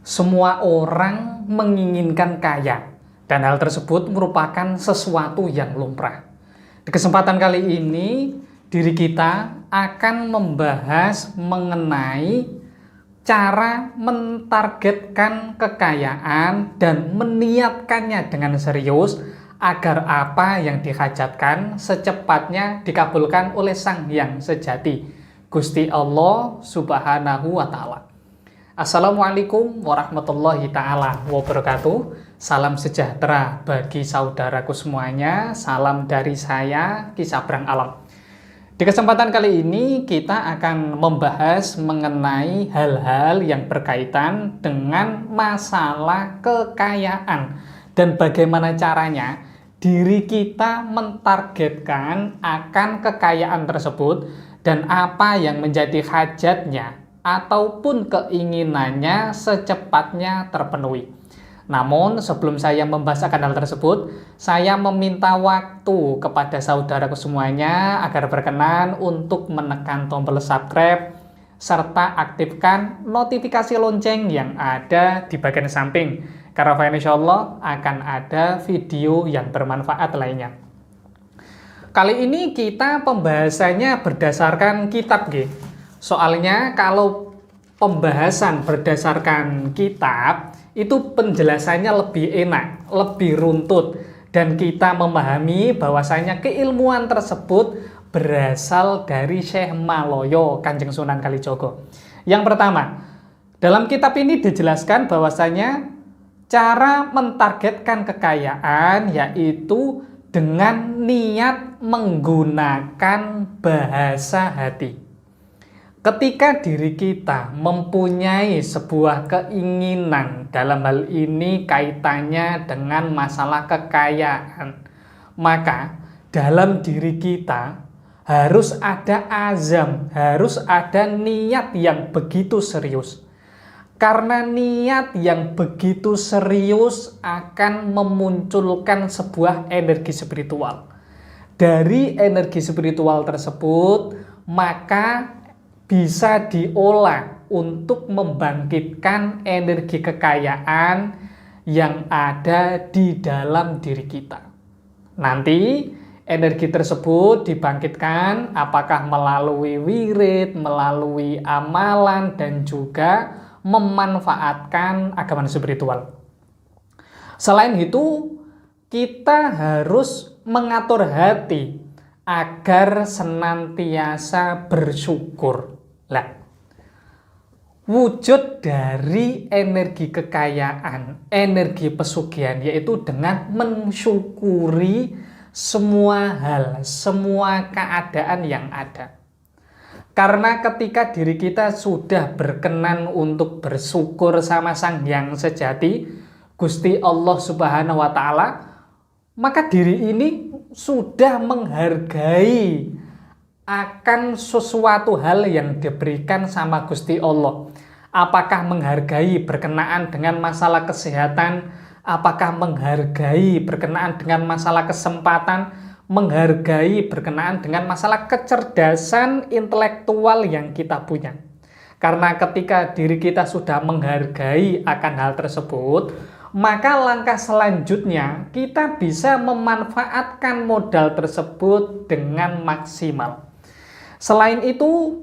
Semua orang menginginkan kaya, dan hal tersebut merupakan sesuatu yang lumrah. Di kesempatan kali ini, diri kita akan membahas mengenai cara mentargetkan kekayaan dan meniatkannya dengan serius agar apa yang dihajatkan secepatnya dikabulkan oleh Sang Hyang Sejati, Gusti Allah Subhanahu wa Ta'ala. Assalamualaikum warahmatullahi ta'ala wabarakatuh. Salam sejahtera bagi saudaraku semuanya. Salam dari saya, Ki Sabrang Alam. Di kesempatan kali ini kita akan membahas mengenai hal-hal yang berkaitan dengan masalah kekayaan dan bagaimana caranya diri kita mentargetkan akan kekayaan tersebut dan apa yang menjadi hajatnya ataupun keinginannya secepatnya terpenuhi. Namun sebelum saya membahas akan hal tersebut, saya meminta waktu kepada saudaraku semuanya agar berkenan untuk menekan tombol subscribe serta aktifkan notifikasi lonceng yang ada di bagian samping, karena insya Allah akan ada video yang bermanfaat lainnya. Kali ini kita pembahasannya berdasarkan kitab, G. Soalnya kalau pembahasan berdasarkan kitab itu penjelasannya lebih enak, lebih runtut, dan kita memahami bahwasanya keilmuan tersebut berasal dari Syekh Maloyo Kanjeng Sunan Kalijogo. Yang pertama, dalam kitab ini dijelaskan bahwasanya cara mentargetkan kekayaan yaitu dengan niat menggunakan bahasa hati. Ketika diri kita mempunyai sebuah keinginan, dalam hal ini kaitannya dengan masalah kekayaan, maka dalam diri kita harus ada azam, harus ada niat yang begitu serius. Karena niat yang begitu serius akan memunculkan sebuah energi spiritual. Dari energi spiritual tersebut, maka bisa diolah untuk membangkitkan energi kekayaan yang ada di dalam diri kita. Nanti energi tersebut dibangkitkan apakah melalui wirid, melalui amalan, dan juga memanfaatkan agama spiritual. Selain itu, kita harus mengatur hati agar senantiasa bersyukur. Lah, wujud dari energi kekayaan, energi pesugihan, yaitu dengan mensyukuri semua hal, semua keadaan yang ada. Karena ketika diri kita sudah berkenan untuk bersyukur sama Sang Hyang Sejati, Gusti Allah Subhanahu wa Ta'ala, maka diri ini sudah menghargai akan sesuatu hal yang diberikan sama Gusti Allah. Apakah menghargai berkenaan dengan masalah kesehatan, apakah menghargai berkenaan dengan masalah kesempatan, menghargai berkenaan dengan masalah kecerdasan intelektual yang kita punya. Karena ketika diri kita sudah menghargai akan hal tersebut, maka langkah selanjutnya kita bisa memanfaatkan modal tersebut dengan maksimal. Selain itu,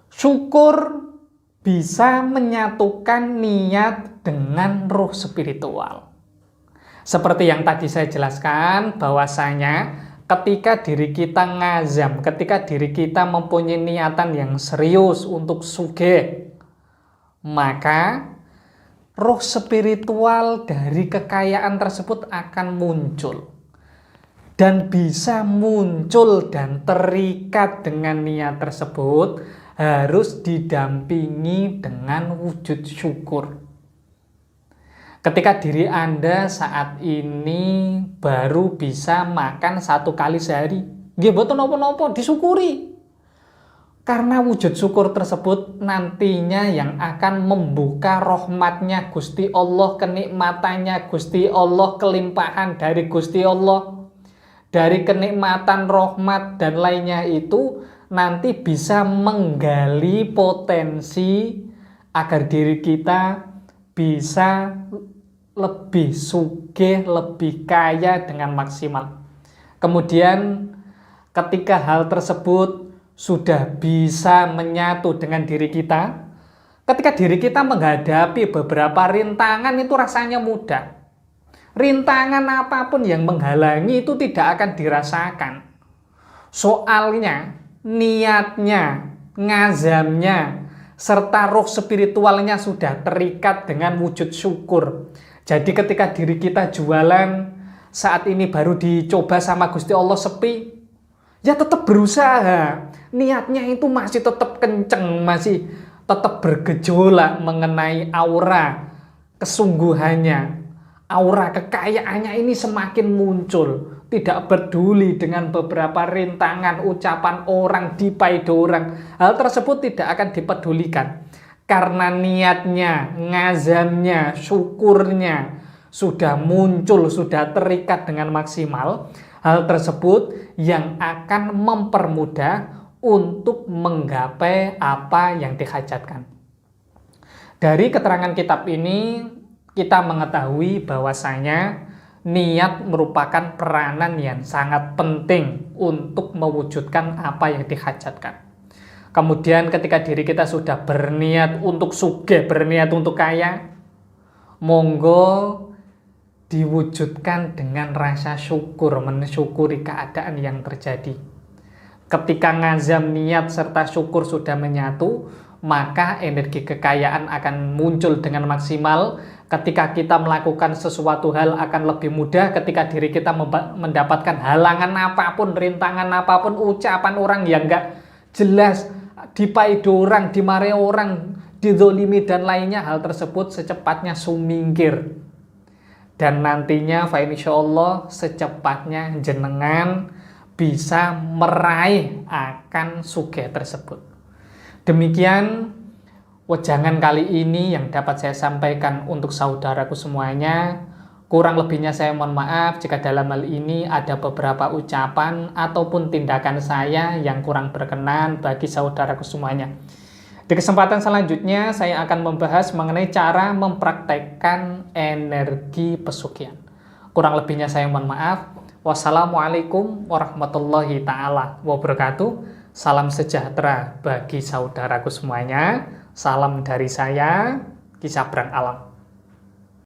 syukur bisa menyatukan niat dengan roh spiritual. Seperti yang tadi saya jelaskan, bahwasanya ketika diri kita ngazam, ketika diri kita mempunyai niatan yang serius untuk sugih, maka roh spiritual dari kekayaan tersebut akan muncul. Dan bisa muncul dan terikat dengan niat tersebut harus didampingi dengan wujud syukur. Ketika diri Anda saat ini baru bisa makan 1 kali sehari, nggih mboten napa-napa, disyukuri. Karena wujud syukur tersebut nantinya yang akan membuka rahmatnya Gusti Allah, kenikmatannya Gusti Allah, kelimpahan dari Gusti Allah. Dari kenikmatan, rahmat, dan lainnya itu nanti bisa menggali potensi agar diri kita bisa lebih sugih, lebih kaya dengan maksimal. Kemudian ketika hal tersebut sudah bisa menyatu dengan diri kita, ketika diri kita menghadapi beberapa rintangan itu rasanya mudah. Rintangan apapun yang menghalangi itu tidak akan dirasakan. Soalnya niatnya, ngazamnya, serta roh spiritualnya sudah terikat dengan wujud syukur. Jadi ketika diri kita jualan, saat ini baru dicoba sama Gusti Allah sepi, ya tetap berusaha. Niatnya itu masih tetap kenceng, masih tetap bergejolak mengenai aura kesungguhannya. Aura kekayaannya ini semakin muncul. Tidak peduli dengan beberapa rintangan, ucapan orang, dipaida orang. Hal tersebut tidak akan dipedulikan. Karena niatnya, ngazamnya, syukurnya sudah muncul, sudah terikat dengan maksimal. Hal tersebut yang akan mempermudah untuk menggapai apa yang dihajatkan. Dari keterangan kitab ini, kita mengetahui bahwasanya niat merupakan peranan yang sangat penting untuk mewujudkan apa yang dihajatkan. Kemudian ketika diri kita sudah berniat untuk sugih, berniat untuk kaya, monggo diwujudkan dengan rasa syukur, mensyukuri keadaan yang terjadi. Ketika ngazam, niat, serta syukur sudah menyatu, maka energi kekayaan akan muncul dengan maksimal. Ketika kita melakukan sesuatu hal akan lebih mudah. Ketika diri kita mendapatkan halangan apapun, rintangan apapun, ucapan orang yang gak jelas, dipaida orang, dimarahi orang, dizolimi dan lainnya, hal tersebut secepatnya sumingkir. Dan nantinya fa insyaallah secepatnya jenengan bisa meraih akan sugih tersebut. Demikian wejangan kali ini yang dapat saya sampaikan untuk saudaraku semuanya. Kurang lebihnya saya mohon maaf jika dalam hal ini ada beberapa ucapan ataupun tindakan saya yang kurang berkenan bagi saudaraku semuanya. Di kesempatan selanjutnya saya akan membahas mengenai cara mempraktekkan energi pesugihan. Kurang lebihnya saya mohon maaf. Wassalamualaikum warahmatullahi ta'ala wabarakatuh. Salam sejahtera bagi saudaraku semuanya. Salam dari saya, Ki Sabrang Alam.